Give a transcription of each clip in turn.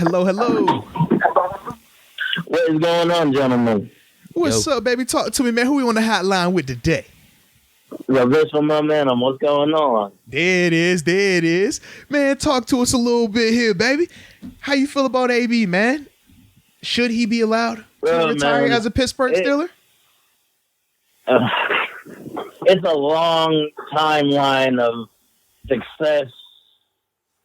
Hello, hello. What is going on, gentlemen? What's up, baby? Talk to me, man. Who we on the hotline with today? The Visual Momentum. What's going on? There it is. There it is. Man, talk to us a little bit here, baby. How you feel about AB, man? Should he be allowed to retire as a Pittsburgh Steeler? It's a long timeline of success,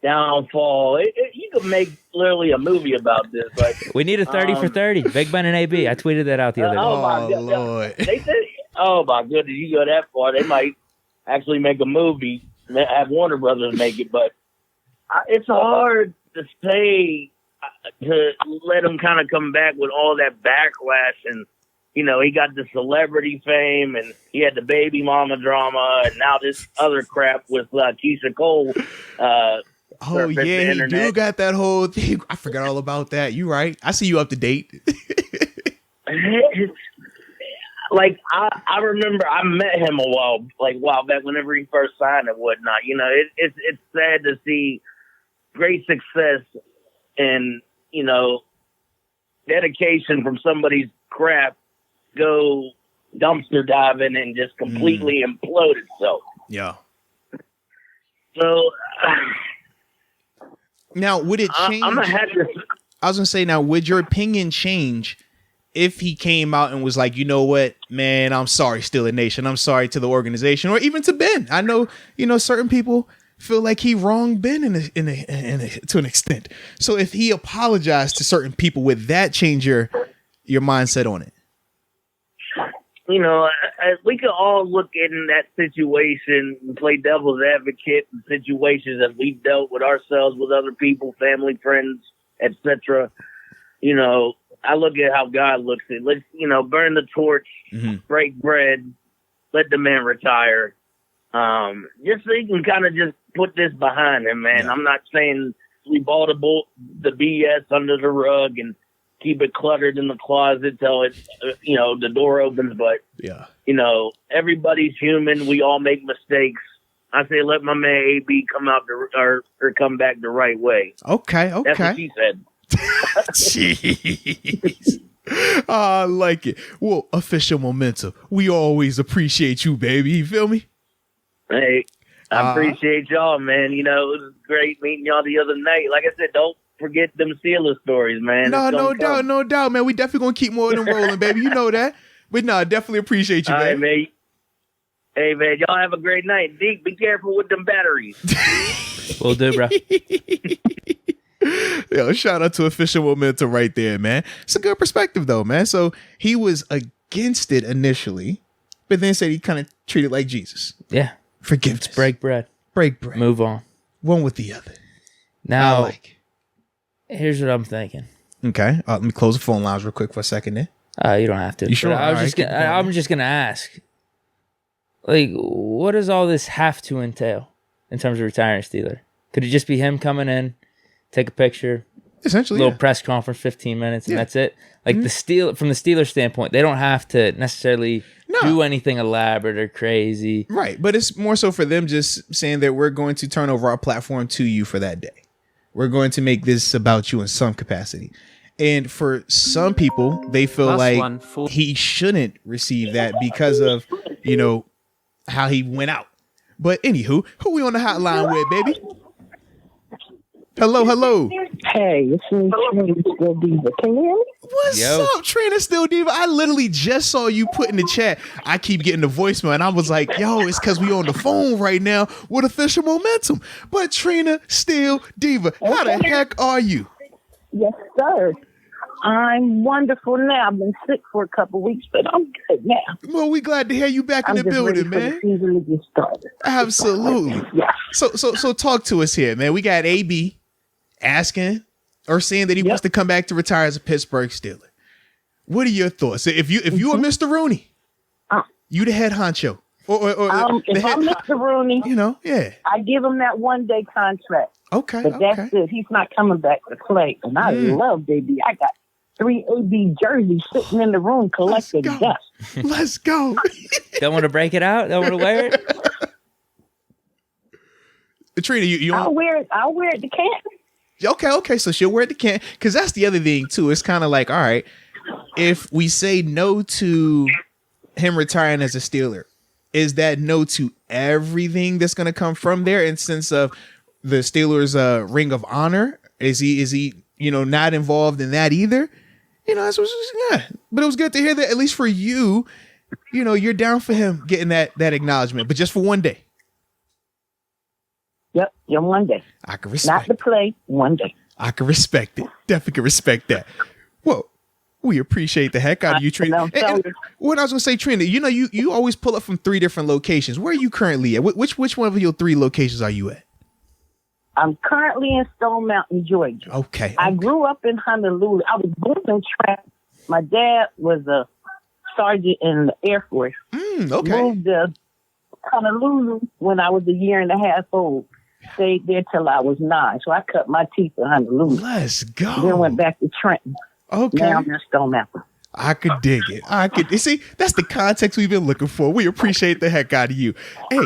downfall. You could make literally a movie about this. Like, we need a 30 for 30. Big Ben and AB. I tweeted that out the other day. Oh, my God. Lord. They said, oh, my goodness, you go that far. They might actually make a movie, have Warner Brothers make it. But it's hard to say, to let him kind of come back with all that backlash. And, you know, he got the celebrity fame and he had the baby mama drama. And now this other crap with Keisha Cole. Oh, yeah, he do got that whole thing. I forgot all about that. You right. I see you up to date. Like, I remember I met him a while back whenever he first signed and whatnot. You know, it's sad to see great success and, you know, dedication from somebody's crap go dumpster diving and just completely implode itself. Yeah. So now, would it change? I'm gonna have to. I was gonna say, now, would your opinion change if he came out and was like, you know what, man, I'm sorry, Steeler Nation. I'm sorry to the organization, or even to Ben. I know, you know, certain people feel like he wronged Ben to an extent. So if he apologized to certain people, would that change your mindset on it? You know, we could all look in that situation and play devil's advocate in situations that we've dealt with ourselves, with other people, family, friends, etc. You know, I look at how God looks at it. Let's, you know, burn the torch, break bread, let the man retire. Just so he can kind of just put this behind him, man. Yeah. I'm not saying sweep all the BS under the rug and keep it cluttered in the closet till it's, you know, the door opens. But, you know, everybody's human. We all make mistakes. I say let my man AB come out or come back the right way. Okay. That's what she said. Jeez. I like it. Well, official momentum. We always appreciate you, baby. You feel me? Hey, I appreciate y'all, man. You know, it was great meeting y'all the other night. Like I said, don't forget them Steelers stories, man. No doubt, man. We definitely gonna keep more of them rolling, baby. You know that. But no, I definitely appreciate you, all man. Right, man. Hey, man, y'all have a great night. Deke, be careful with them batteries. Will do, bro. Yo, shout out to official momentum right there, man. It's a good perspective, though, man. So he was against it initially, but then said he kind of treated it like Jesus. Yeah. Forgiveness. Break bread. Move on. One with the other. Now, here's what I'm thinking. Okay. Let me close the phone lines real quick for a second there. You don't have to. You sure? I'm just gonna ask. Like, what does all this have to entail in terms of retiring Steeler? Could it just be him coming in, take a picture, essentially, little press conference, 15 minutes, and that's it? Like from the Steelers standpoint, they don't have to necessarily do anything elaborate or crazy. Right. But it's more so for them just saying that we're going to turn over our platform to you for that day. We're going to make this about you in some capacity. And for some people, they feel like he shouldn't receive that because of, you know, how he went out. But anywho, who we on the hotline with, baby? Hello. Hey, it's me, Trina Still Diva. Can you hear me? What's up, Trina Still Diva? I literally just saw you put in the chat. I keep getting the voicemail, and I was like, yo, it's because we on the phone right now with official momentum. But Trina Still Diva, how the heck are you? Yes, sir. I'm wonderful now. I've been sick for a couple weeks, but I'm good now. Well, we glad to hear you back in the building, man. The season to get started. Absolutely. Yeah. So talk to us here, man. We got AB asking or saying that he wants to come back to retire as a Pittsburgh Steeler. What are your thoughts? If you were Mr. Rooney, you the head honcho. Or if I'm Mr. Rooney, you know, I give him that 1-day contract. Okay. But that's it. He's not coming back to play. And I love baby. I got 3 AB jerseys sitting in the room collecting dust. Let's go. Don't want to break it out? Don't want to wear it? Trina, you I'll wear it to camp. Okay. So she'll wear it to camp. Because that's the other thing, too. It's kind of like, all right, if we say no to him retiring as a Steeler, is that no to everything that's going to come from there in sense of the Steelers' ring of honor? Is he not involved in that either? That's what, yeah. But it was good to hear that at least for you, you're down for him getting that acknowledgement, but just for one day. Yep, just one day. I can respect. Not to play, one day. I can respect it. Definitely can respect that. Well, we appreciate the heck out of you, Trina. And what I was gonna say, Trina, you always pull up from 3 different locations. Where are you currently at? Which one of your 3 locations are you at? I'm currently in Stone Mountain, Georgia. Okay. I grew up in Honolulu. I was born in Trent. My dad was a sergeant in the Air Force. Okay. Moved to Honolulu when I was a year and a half old. Stayed there till I was 9. So I cut my teeth in Honolulu. Let's go. Then went back to Trenton. Okay. Now I'm in Stone Mountain. I could dig it. See, that's the context we've been looking for. We appreciate the heck out of you. Hey,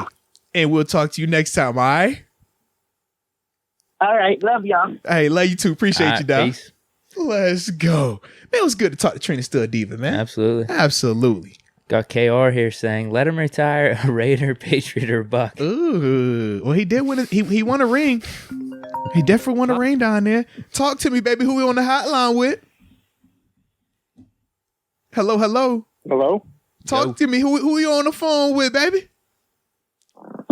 and we'll talk to you next time, all right? All right. Love y'all. Hey, love you too. Appreciate you, dog. Peace. Let's go. Man, it was good to talk to Trina Still a Diva, man. Absolutely. Got KR here saying, let him retire a Raider, Patriot, or Buck. Ooh. Well, he did win. He won a ring. He definitely won a ring down there. Talk to me, baby. Who we on the hotline with? Hello. Hello? Talk to me. Who you on the phone with, baby?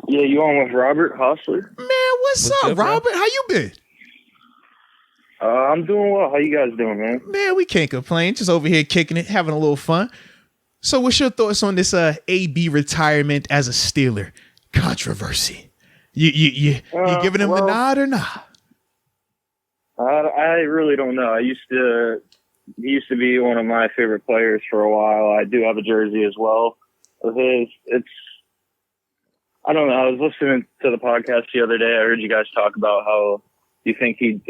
Yeah, you on with Robert Hostler? Man, what's up, good, bro? Robert? How you been? I'm doing well. How you guys doing, man? Man, we can't complain. Just over here kicking it, having a little fun. So what's your thoughts on this AB retirement as a Steeler controversy? You giving him the nod or not? I really don't know. He used to be one of my favorite players for a while. I do have a jersey as well of his. I don't know. I was listening to the podcast the other day. I heard you guys talk about how you think he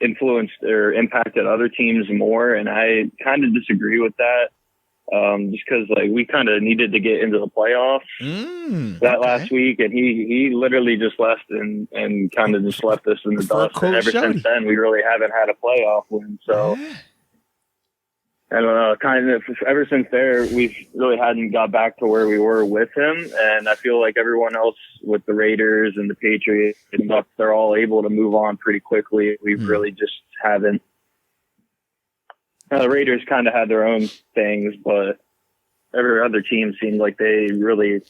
influenced or impacted other teams more, and I kind of disagree with that. Just because we kind of needed to get into the playoffs last week, and he literally just left and kind of just left us in the dust. And ever since then, we really haven't had a playoff win. So I don't know. Kind of ever since there, we've really hadn't got back to where we were with him, and I feel like everyone else with the Raiders and the Patriots and Bucks, they're all able to move on pretty quickly. We've really just haven't. The Raiders kind of had their own things, but every other team seemed like they really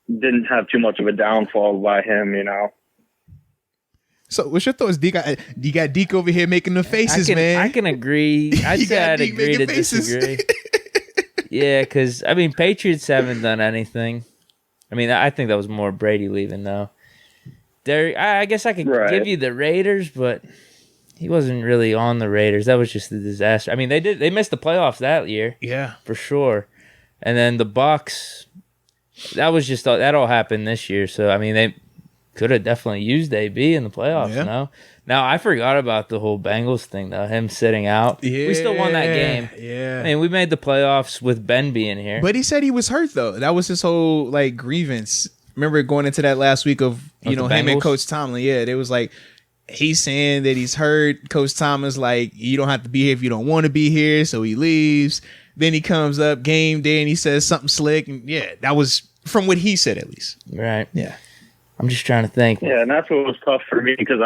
didn't have too much of a downfall by him, So what's your thoughts, Deke? You got Deke over here making the faces, man. I can agree. I'd say I'd agree to disagree. Yeah, because, Patriots haven't done anything. I think that was more Brady leaving, though. I guess I could give you the Raiders, but he wasn't really on the Raiders. That was just a disaster. They missed the playoffs that year. Yeah. For sure. And then the Bucks, that all happened this year. So, they could have definitely used AB in the playoffs, no? Now, I forgot about the whole Bengals thing, though, him sitting out. Yeah. We still won that game. Yeah. We made the playoffs with Ben being here. But he said he was hurt, though. That was his whole, grievance. Remember going into that last week of him and Coach Tomlin? Yeah, it was he's saying that he's hurt. Coach Tomlin's you don't have to be here if you don't want to be here, so he leaves. Then he comes up game day and he says something slick. And that was from what he said, at least. Right. Yeah. I'm just trying to think. Yeah, and that's what was tough for me because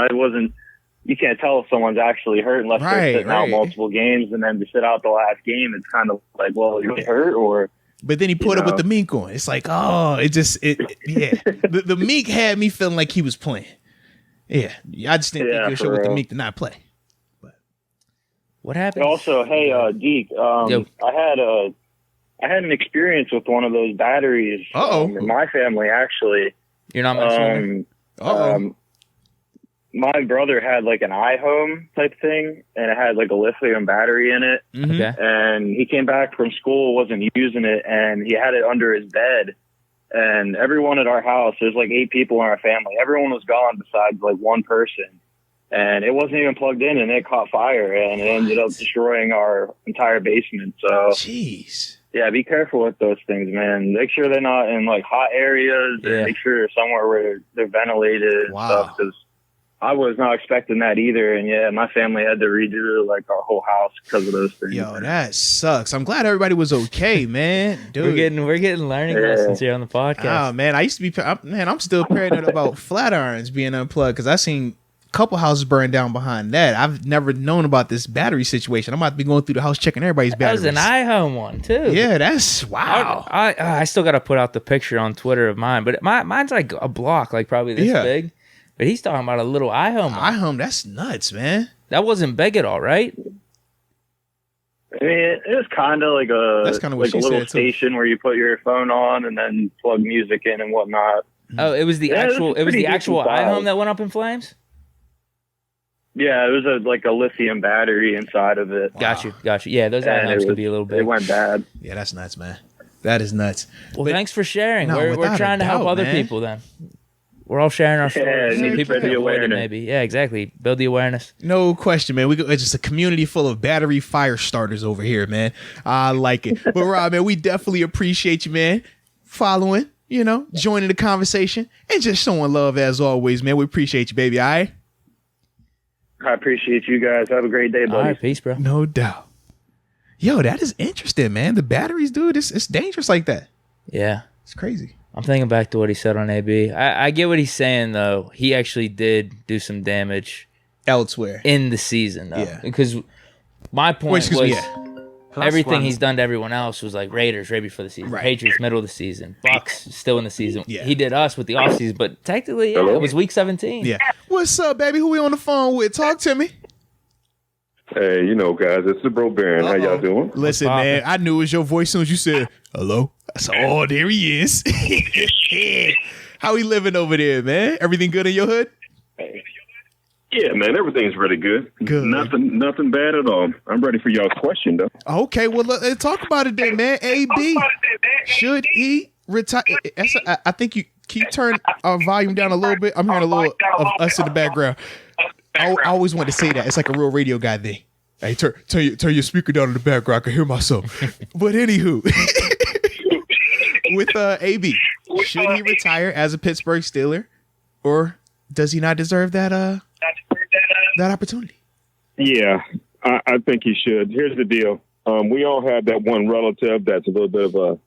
you can't tell if someone's actually hurt unless they're sitting out multiple games, and then to sit out the last game, it's kind of well, you're hurt or. But then he put up with the mink on. It's the mink had me feeling like he was playing. Yeah, I just didn't think he should with the mink to not play. But what happened? Also, hey, Deke, I had an experience with one of those batteries. In my family, actually. You're not mentioning my brother had an iHome type thing, and it had a lithium battery in it. Okay. And he came back from school, wasn't using it, and he had it under his bed. And everyone at our house, there's 8 people in our family. Everyone was gone besides one person. And it wasn't even plugged in, and it caught fire, and it ended up destroying our entire basement. So, jeez. Yeah, be careful with those things, man. Make sure they're not in hot areas. And make sure they're somewhere where they're ventilated and stuff. Because I was not expecting that either, and yeah, my family had to redo like our whole house because of those things. Yo, that sucks. I'm glad everybody was okay, man. Dude, we're getting learning lessons here on the podcast. Oh man, I used to be I'm still paranoid about flat irons being unplugged because I seen a couple houses burn down behind that. I've never known about this battery situation. I'm about to be going through the house checking everybody's batteries. That was an iHome one too. Yeah, that's wow. I still got to put out the picture on Twitter of mine, but mine's like a block, like probably this big. But he's talking about a little iHome. iHome, that's nuts, man. That wasn't big at all, right? I mean, it was kind of like a little station where you put your phone on and then plug music in and whatnot. Oh, it was the actual iHome that went up in flames? Yeah, it was a lithium battery inside of it. Got you. Yeah, those iHomes could be a little big. It went bad. Yeah, that's nuts, man. That is nuts. Well, thanks for sharing. We're trying to help other people then. We're all sharing our stories. Yeah, people can avoid it, maybe. Yeah, exactly. Build the awareness. No question, man. It's just a community full of battery fire starters over here, man. I like it. But Rob, man, we definitely appreciate you, man. Following, joining the conversation and just showing love as always, man. We appreciate you, baby. All right. I appreciate you guys. Have a great day, buddy. All right, peace, bro. No doubt. Yo, that is interesting, man. The batteries, dude, it's dangerous like that. Yeah. It's crazy. I'm thinking back to what he said on AB. I get what he's saying, though. He actually did do some damage elsewhere in the season, though. Yeah. Because my point everything he's done to everyone else was like Raiders right before the season, Patriots middle of the season, Bucks still in the season. Yeah. He did us with the offseason, but technically, it was week 17. Yeah. What's up, baby? Who we on the phone with? Talk to me. Hey, guys, it's the Bro Baron. How y'all doing? Listen, man, I knew it was your voice as soon as you said hello. So, there he is. How he living over there, man? Everything good in your hood? Yeah, man, everything's really good. Good. Nothing bad at all. I'm ready for y'all's question, though. Okay, well, let's talk about it then, man. AB, should he retire? I think you keep turning our volume down a little bit. I'm hearing a little of us in the background. I always wanted to say that. It's like a real radio guy thing. Hey, turn your speaker down in the background. I can hear myself. But anywho, with AB, should he retire as a Pittsburgh Steeler, or does he not deserve that opportunity? Yeah, I think he should. Here's the deal. We all have that one relative that's a little bit of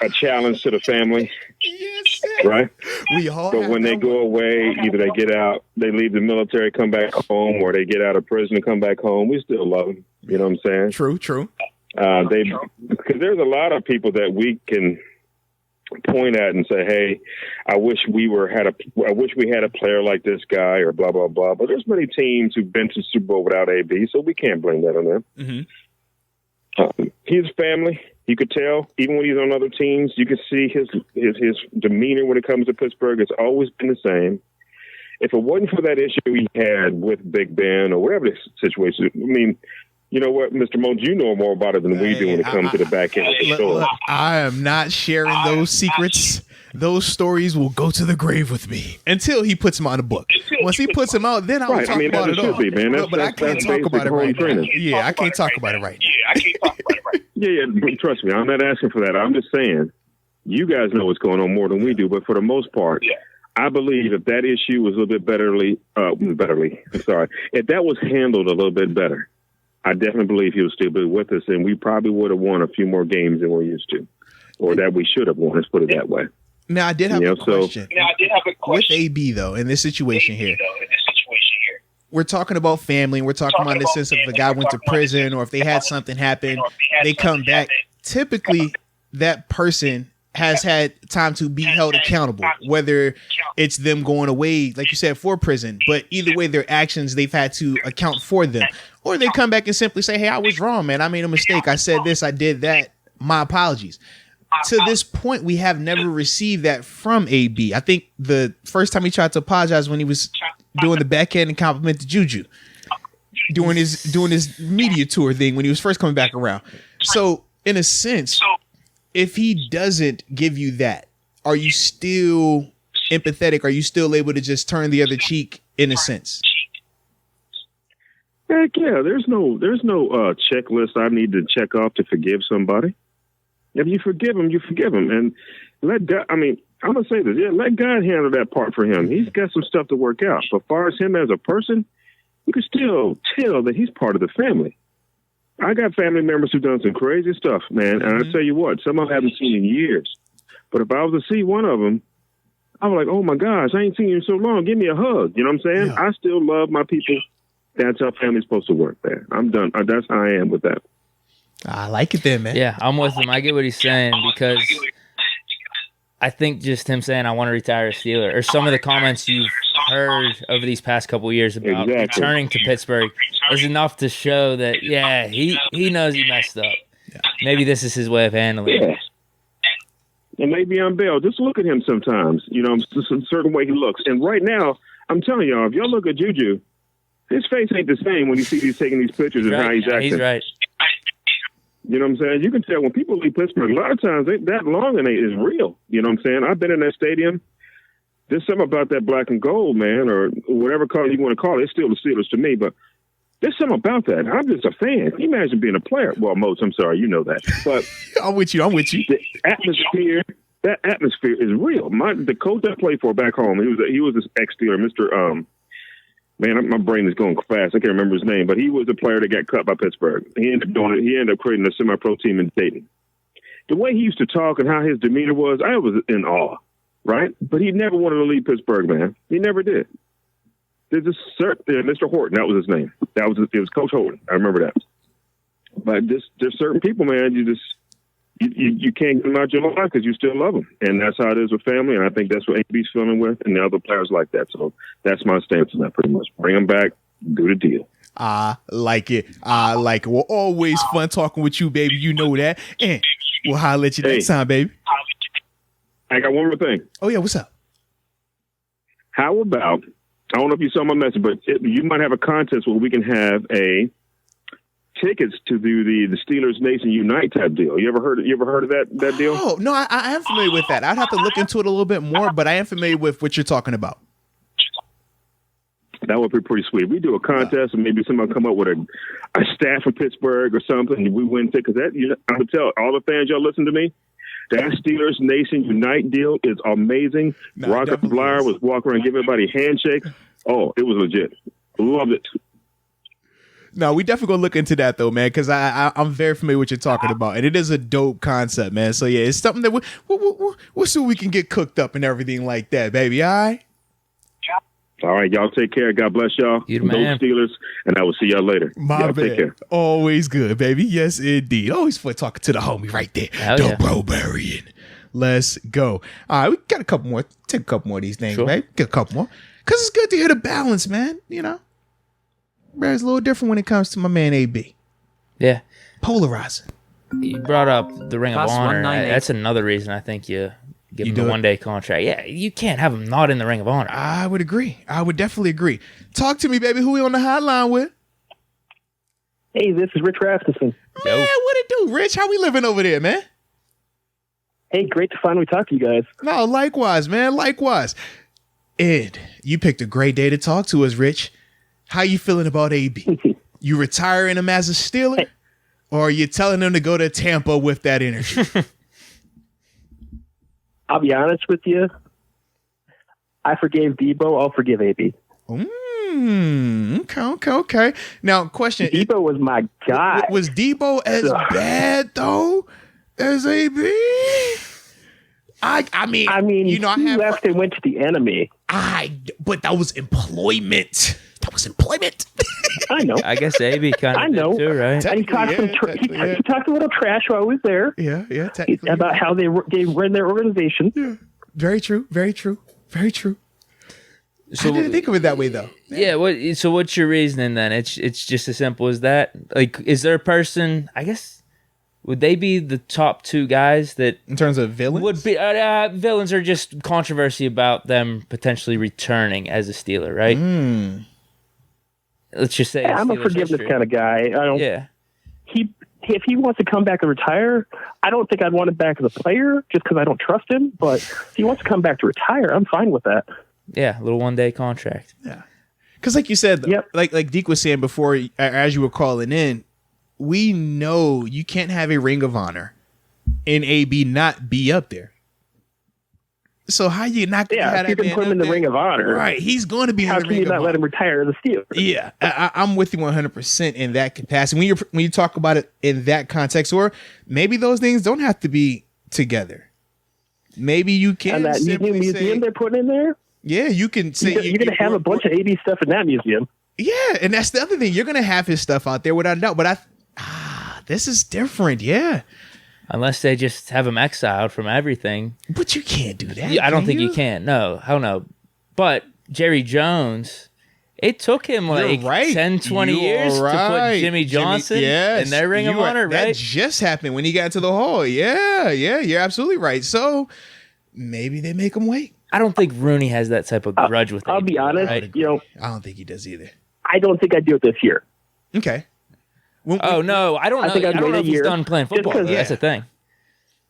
a challenge to the family. Yes, right? We all. But when they go away, either they get out, they leave the military, come back home, or they get out of prison and come back home. We still love them. You know what I'm saying? True. Because there's a lot of people that we can point at and say, "Hey, I wish we had a player like this guy," or blah blah blah. But there's many teams who've been to the Super Bowl without AB, so we can't blame that on them. Mm-hmm. His family. You could tell, even when he's on other teams, you could see his demeanor when it comes to Pittsburgh. It's always been the same. If it wasn't for that issue he had with Big Ben or whatever the situation, I mean, you know what, Mr. Mons, you know more about it than we do when it comes to the back end of the story. I am not sharing those secrets. Those stories will go to the grave with me until he puts them on a book. Once he puts them out, then I will talk about it all. But I can't talk about it right now. Yeah, I can't talk about it right now. Yeah, but trust me, I'm not asking for that. I'm just saying, you guys know what's going on more than we do. But for the most part, I believe if that issue was a little bit if that was handled a little bit better, I definitely believe he would still be with us, and we probably would have won a few more games than we're used to, or that we should have won. Let's put it that way. Now, I did have a question. With AB, though, in this situation here. We're talking about family, and we're talking about in the sense of if a guy went to prison or if they had something happen, they come back. Typically, that person has had time to be held accountable, whether it's them going away, like you said, for prison. But either way, their actions, they've had to account for them. Or they come back and simply say, hey, I was wrong, man. I made a mistake. I said this, I did that. My apologies. To this point, we have never received that from AB. I think the first time he tried to apologize when he was doing the backhand and compliment to Juju, doing his media tour thing when he was first coming back around. So, in a sense, if he doesn't give you that, are you still empathetic? Are you still able to just turn the other cheek in a sense? Heck yeah, there's no checklist I need to check off to forgive somebody. If you forgive them, you forgive them, and let God. I mean, I'm gonna say this. Yeah, let God handle that part for him. He's got some stuff to work out. But as far as him as a person, you can still tell that he's part of the family. I got family members who've done some crazy stuff, man. And I tell you what, some of them I haven't seen in years. But if I was to see one of them, I was like, oh my gosh, I ain't seen you in so long. Give me a hug. You know what I'm saying? Yeah. I still love my people. That's how family's supposed to work, man. I'm done. That's how I am with that. I like it then, man. Yeah, I'm with him. I get what he's saying because I think just him saying I want to retire a Steeler, or some of the comments you've heard over these past couple of years about returning to Pittsburgh is enough to show that, yeah, he knows he messed up. Yeah. Maybe this is his way of handling it. And maybe I'm Bell. Just look at him sometimes. You know, just a certain way he looks. And right now, I'm telling y'all, if y'all look at Juju, his face ain't the same when you see he's taking these pictures and how he's acting. He's right. You know what I'm saying? You can tell when people leave Pittsburgh, a lot of times that longing is real. You know what I'm saying? I've been in that stadium. There's something about that black and gold, man, or whatever color you want to call it. It's still the Steelers to me, but there's something about that. I'm just a fan. Can you imagine being a player? Well, Mose, I'm sorry, you know that. But I'm with you. The atmosphere is real. The coach I played for back home, he was this ex-Steeler, Mr. Man, my brain is going fast. I can't remember his name, but he was a player that got cut by Pittsburgh. He ended up doing it. He ended up creating a semi-pro team in Dayton. The way he used to talk and how his demeanor was, I was in awe, right? But he never wanted to leave Pittsburgh, man. He never did. There's a certain Mr. Horton. That was his name. It was Coach Horton. I remember that. But there's certain people, man. You can't get them out your life because you still love them, and that's how it is with family. And I think that's what AB's feeling with, and the other players like that. So that's my stance on that, pretty much. Bring them back, do the deal. I like it. Well, always fun talking with you, baby. You know that. And we'll holler at you next time, baby. I got one more thing. Oh yeah, what's up? How about, I don't know if you saw my message, but you might have a contest where we can have tickets to do the Steelers Nation Unite type deal. You ever heard of that deal? Oh no, I am familiar with that. I'd have to look into it a little bit more, but I am familiar with what you're talking about. That would be pretty sweet. We do a contest, and maybe somebody come up with a staff from Pittsburgh or something, and we win tickets. I'm gonna tell all the fans, y'all listen to me. That Steelers Nation Unite deal is amazing. Rocket Blyer was walking around giving everybody handshakes. Oh, it was legit. Loved it. No, we definitely gonna look into that though, man, because I'm very familiar with what you're talking about, and it is a dope concept, man. So yeah, it's something that we'll see if we can get cooked up and everything like that, baby. All right. All right, y'all take care. God bless y'all. You man. Go Steelers, and I will see y'all later. My bad. Take care. Always good, baby. Yes, indeed. Always fun talking to the homie right there. The Bro-Barian. Let's go. All right, we got a couple more. Take a couple more of these things, baby. Get a couple more. Because it's good to hear the balance, man. You know? It's a little different when it comes to my man AB. Yeah. Polarizing. You brought up the Ring of Honor. That's another reason I think you give him a one-day contract. Yeah, you can't have him not in the Ring of Honor. I would agree. I would definitely agree. Talk to me, baby. Who we on the hotline with? Hey, this is Rich Rasmussen. Man, what it do, Rich? How we living over there, man? Hey, great to finally talk to you guys. No, likewise, man. Likewise. Ed, you picked a great day to talk to us, Rich. How you feeling about AB? You retiring him as a Steeler? Or are you telling him to go to Tampa with that energy? I'll be honest with you. I forgave Debo. I'll forgive AB. Okay. Now, question. Debo was my guy. Was Debo as bad, though, as AB? I mean, you know, he left and went to the enemy. But that was employment. I know. I guess AB kind of did too, right? And he talked a little trash while I was there. Yeah. About how they run their organization. Yeah. Very true. So, I didn't think of it that way, though. Yeah. So what's your reasoning then? It's just as simple as that. Like, is there a person? I guess would they be the top two guys that, in terms of villains, would be villains, or just controversy about them potentially returning as a Steeler, right? Let's just say I'm a forgiveness kind of guy. I don't. Yeah. If he wants to come back and retire, I don't think I'd want him back as a player just because I don't trust him. But if he wants to come back to retire, I'm fine with that. Yeah, a little one-day contract. Yeah, because like you said, like Deke was saying before, as you were calling in, we know you can't have a Ring of Honor and AB not be up there. So how you not going to have you that can man put him in the Ring of Honor. Right. He's going to be How in the can Ring you not of let Honor. him retire the Steelers? Yeah, I'm with you 100% in that capacity. When you talk about it in that context, or maybe those things don't have to be together. Maybe you can And that simply museum say, they're putting in there? yeah, you can say You're going to have a bunch of AB stuff in that museum. Yeah, and that's the other thing. You're going to have his stuff out there without a doubt. But this is different. Yeah. Unless they just have him exiled from everything. But you can't do that. Yeah, I don't think you can. No, hell no. But Jerry Jones, it took him like 10, 20 years to put Jimmy Johnson in their Ring of Honor, right? That just happened when he got into the Hall. Yeah, you're absolutely right. So maybe they make him wait. I don't think Rooney has that type of grudge with him. I'll be honest, I don't think he does either. I don't think I'd do it this year. Okay. No, I don't know. I don't know if he's done playing football. That's the thing.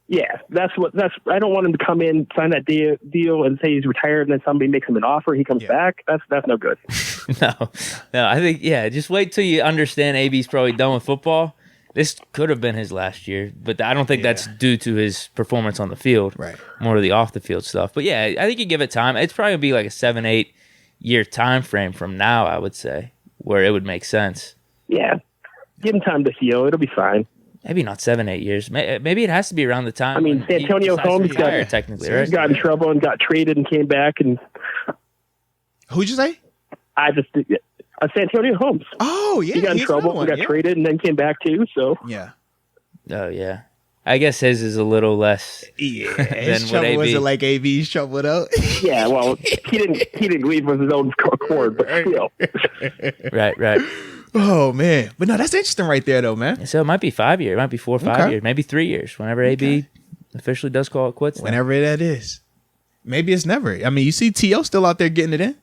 Yeah, I don't want him to come in, sign that deal, and say he's retired, and then somebody makes him an offer. He comes back. That's no good. No. I think just wait till you understand AB's probably done with football. This could have been his last year, but I don't think that's due to his performance on the field. Right. More to the off the field stuff. But yeah, I think you give it time. It's probably gonna be like a 7-8 year time frame from now, I would say, where it would make sense. Yeah. Give him time to heal. It'll be fine. Maybe not 7-8 years. Maybe it has to be around the time. I mean, Santonio Holmes got in trouble and got traded and came back. And who'd you say? Santonio Holmes. Oh yeah, he got in trouble and got traded and then came back too. So yeah. Oh yeah. I guess his is a little less. Yeah, than what AB. Was it like AB's trouble though? Yeah, well, he didn't leave with his own accord, but still. Right. Oh man, but no, that's interesting right there though, man. So it might be 5 years, it might be 4 or 5 years, maybe 3 years. Whenever AB officially does call it quits. Whenever that is, maybe it's never. I mean, you see T.O. still out there getting it in.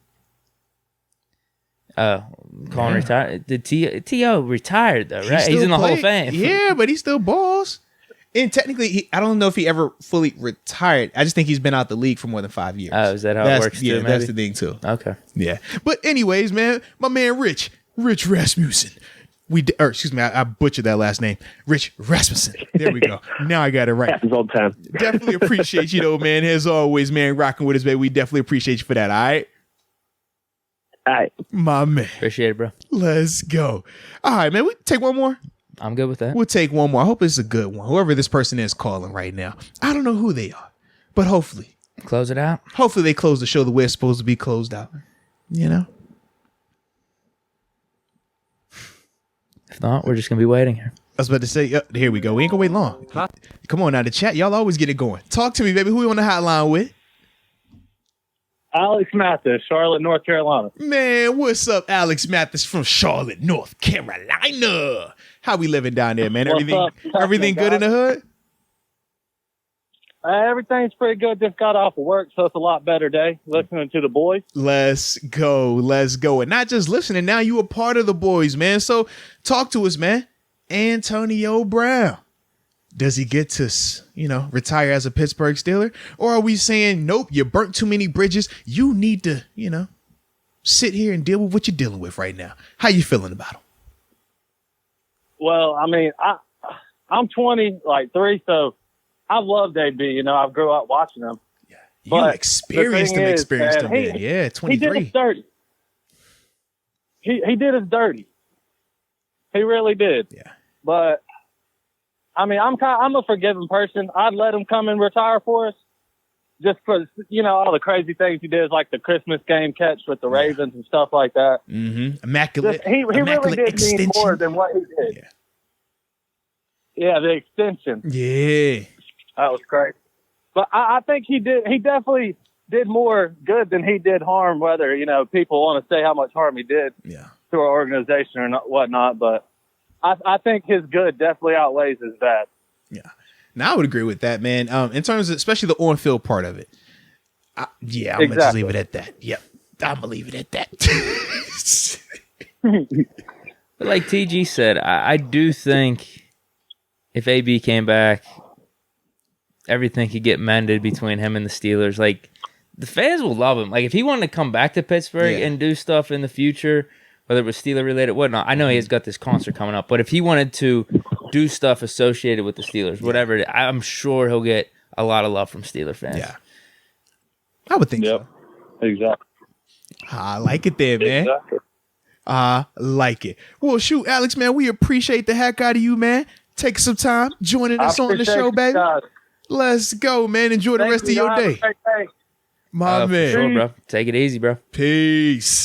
Calling retired. Did T.O. retired though, right? He's in the Hall of Fame. Yeah, but he still balls. And technically, I don't know if he ever fully retired. I just think he's been out the league for more than 5 years. Oh, is that how it works? Yeah, too, that's the thing too. Okay. Yeah, but anyways, man, my man Rich Rasmussen. I butchered that last name. Rich Rasmussen. There we go. Now I got it right. Happens all the time. Definitely appreciate you though, man. As always, man, rocking with us, baby. We definitely appreciate you for that. All right. All right. My man. Appreciate it, bro. Let's go. All right, man. We take one more. I'm good with that. We'll take one more. I hope it's a good one. Whoever this person is calling right now. I don't know who they are, but hopefully. Close it out. Hopefully they close the show the way it's supposed to be closed out. You know? If not, we're just going to be waiting here. I was about to say, here we go. We ain't going to wait long. Huh? Come on now, the chat. Y'all always get it going. Talk to me, baby. Who we on the hotline with? Alex Mathis, Charlotte, North Carolina. Man, what's up, Alex Mathis from Charlotte, North Carolina? How we living down there, man? Everything good in the hood? Everything's pretty good. Just got off of work, so it's a lot better day listening to the boys. Let's go. And not just listening, now you a part of the boys, man. So talk to us, man. Antonio Brown. Does he get to, retire as a Pittsburgh Steeler? Or are we saying, nope, you burnt too many bridges. You need to, sit here and deal with what you're dealing with right now. How you feeling about him? Well, I mean, I'm 23, so I've loved AB. I grew up watching him. Yeah, you experienced him, man. Yeah, 23. He did his dirty. He did his dirty. He really did. Yeah. But I mean, I'm a forgiving person. I'd let him come and retire for us, just for all the crazy things he did, like the Christmas game catch with the Ravens and stuff like that. Mm-hmm. Immaculate. He really did extension. mean more than what he did. Yeah, the extension. Yeah, that was great. But I think he definitely did more good than he did harm. Whether people want to say how much harm he did to our organization or whatnot, but I think his good definitely outweighs his bad. Yeah. Now I would agree with that, man. In terms of especially the on-field part of it. I'm going to just leave it at that. Yep. I'm going to leave it at that. But like TG said, I do think if AB came back, everything could get mended between him and the Steelers. Like, the fans will love him. Like, if he wanted to come back to Pittsburgh and do stuff in the future, whether it was Steeler-related, whatnot. I know he has got this concert coming up, but if he wanted to do stuff associated with the Steelers, whatever, I'm sure he'll get a lot of love from Steeler fans. Yeah. I would think so. Exactly. I like it there, man. Exactly. I like it. Well, shoot, Alex, man, we appreciate the heck out of you, man. Take some time joining us on the show, baby. Let's go, man. Enjoy the rest of your day. My man. For sure, bro. Take it easy, bro. Peace.